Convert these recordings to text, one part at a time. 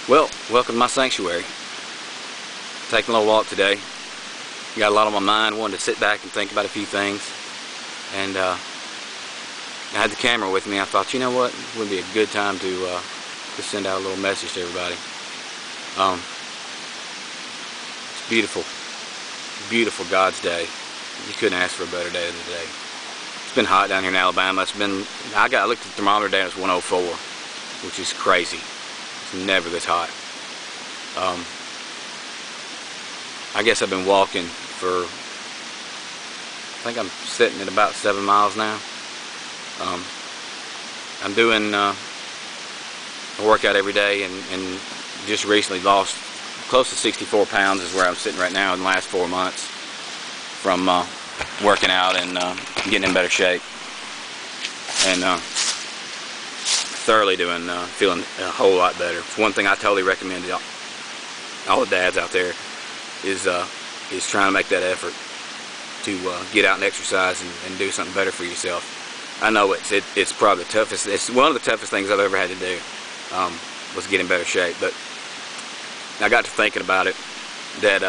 Well, welcome to my sanctuary. Taking a little walk today. Got a lot on my mind. Wanted to sit back and think about a few things. And I had the camera with me. I thought, you know what, it would be a good time to send out a little message to everybody. It's beautiful, beautiful God's day. You couldn't ask for a better day than today. It's been hot down here in Alabama. I looked at the thermometer today and it's 104, which is crazy. It's never this hot. I guess I've been walking for, I think I'm sitting at about 7 miles now. I'm doing a workout every day, and just recently lost close to 64 pounds is where I'm sitting right now in the last 4 months from working out and getting in better shape, and thoroughly feeling a whole lot better. One thing I totally recommend to all the dads out there is trying to make that effort to get out and exercise and do something better for yourself. I know it's probably the toughest. It's one of the toughest things I've ever had to do, was get in better shape. But I got to thinking about it, that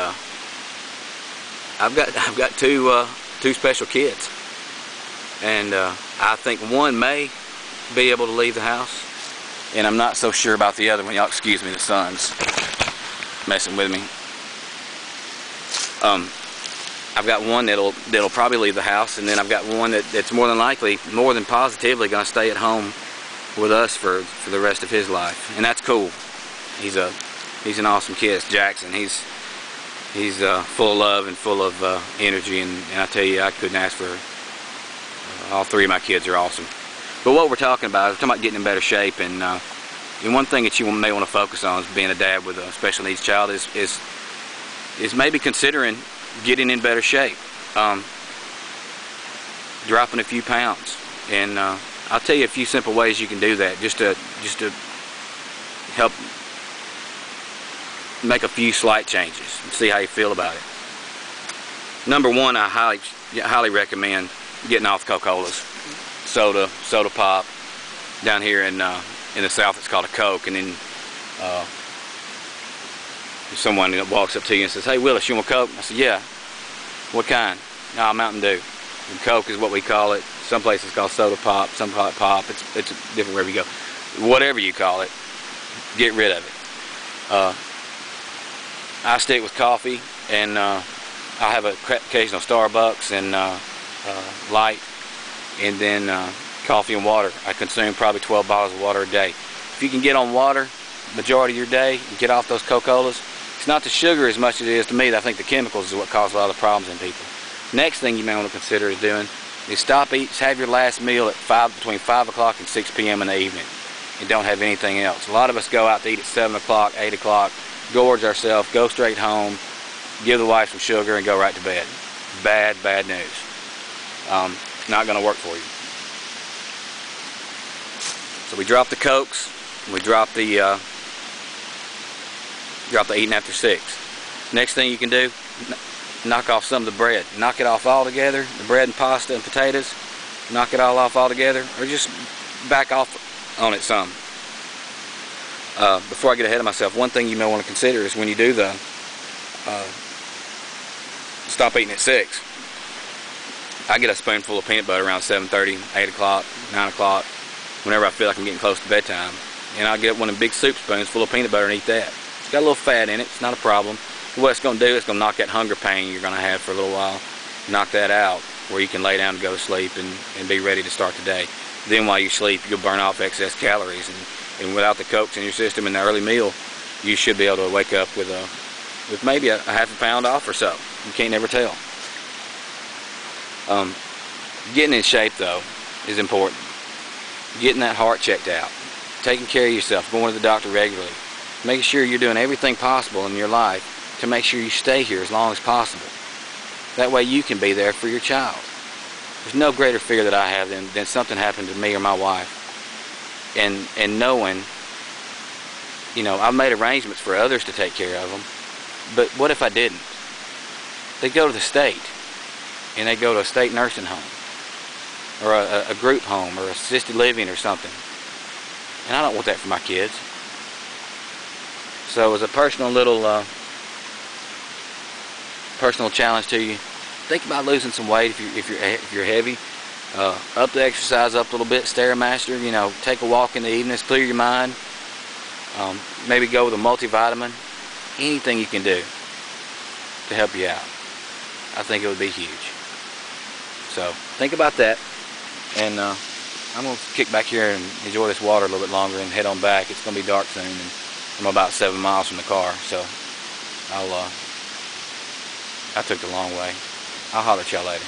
I've got two special kids, and I think one may be able to leave the house, and I'm not so sure about the other one. Y'all excuse me, the sun's messing with me. I've got one that'll probably leave the house, and then I've got one that's more than likely, more than positively, going to stay at home with us for the rest of his life, and that's cool. He's an awesome kid, Jackson. He's full of love and full of energy, and I tell you, I couldn't ask for. All three of my kids are awesome. But what we're talking about getting in better shape, and one thing that you may want to focus on is being a dad with a special needs child is maybe considering getting in better shape, dropping a few pounds, and I'll tell you a few simple ways you can do that, just to help make a few slight changes and see how you feel about it. Number one, I highly recommend getting off Coca-Colas, soda pop. Down here in the South, it's called a Coke, and then someone walks up to you and says, "Hey Willis, you want Coke?" I said, "Yeah." "What kind?" "No, Mountain Dew." And Coke is what we call it. Some places call soda pop, some call it pop. It's different wherever you go. Whatever you call it, get rid of it. I stick with coffee, and I have an occasional Starbucks and light, and then coffee and water. I consume probably 12 bottles of water a day. If you can get on water majority of your day and get off those Coca-Colas, it's not the sugar as much as it is to me. I think the chemicals is what cause a lot of the problems in people. Next thing you may want to consider is have your last meal at between 5 o'clock and 6 p.m. in the evening, and don't have anything else. A lot of us go out to eat at 7 o'clock, 8 o'clock, gorge ourselves, go straight home, give the wife some sugar, and go right to bed. Bad news. Not going to work for you. So we drop the Cokes, we drop the eating after 6. Next thing you can do, knock off some of the bread. Knock it off altogether. The bread and pasta and potatoes, knock it all off altogether, or just back off on it some. Before I get ahead of myself, one thing you may want to consider is when you do the stop eating at 6. I get a spoonful of peanut butter around 7:30, 8 o'clock, 9 o'clock, whenever I feel like I'm getting close to bedtime. And I'll get one of the big soup spoons full of peanut butter and eat that. It's got a little fat in it, it's not a problem. What it's going to do is going to knock that hunger pain you're going to have for a little while, knock that out, where you can lay down and go to sleep and be ready to start the day. Then while you sleep, you'll burn off excess calories, and without the Cokes in your system in the early meal, you should be able to wake up with maybe a half a pound off or so. You can't never tell. Getting in shape, though, is important. Getting that heart checked out, taking care of yourself, going to the doctor regularly, making sure you're doing everything possible in your life to make sure you stay here as long as possible. That way you can be there for your child. There's no greater fear that I have than something happened to me or my wife. And knowing, I've made arrangements for others to take care of them, but what if I didn't? They go to the state, and they go to a state nursing home, or a group home, or assisted living or something. and I don't want that for my kids. So as a personal little personal challenge to you, think about losing some weight if you're heavy. Up the exercise up a little bit, Stairmaster. You know, take a walk in the evenings, clear your mind. Maybe go with a multivitamin. Anything you can do to help you out, I think it would be huge. So think about that, and I'm going to kick back here and enjoy this water a little bit longer and head on back. It's going to be dark soon, and I'm about 7 miles from the car, so I took the long way. I'll holler at y'all later.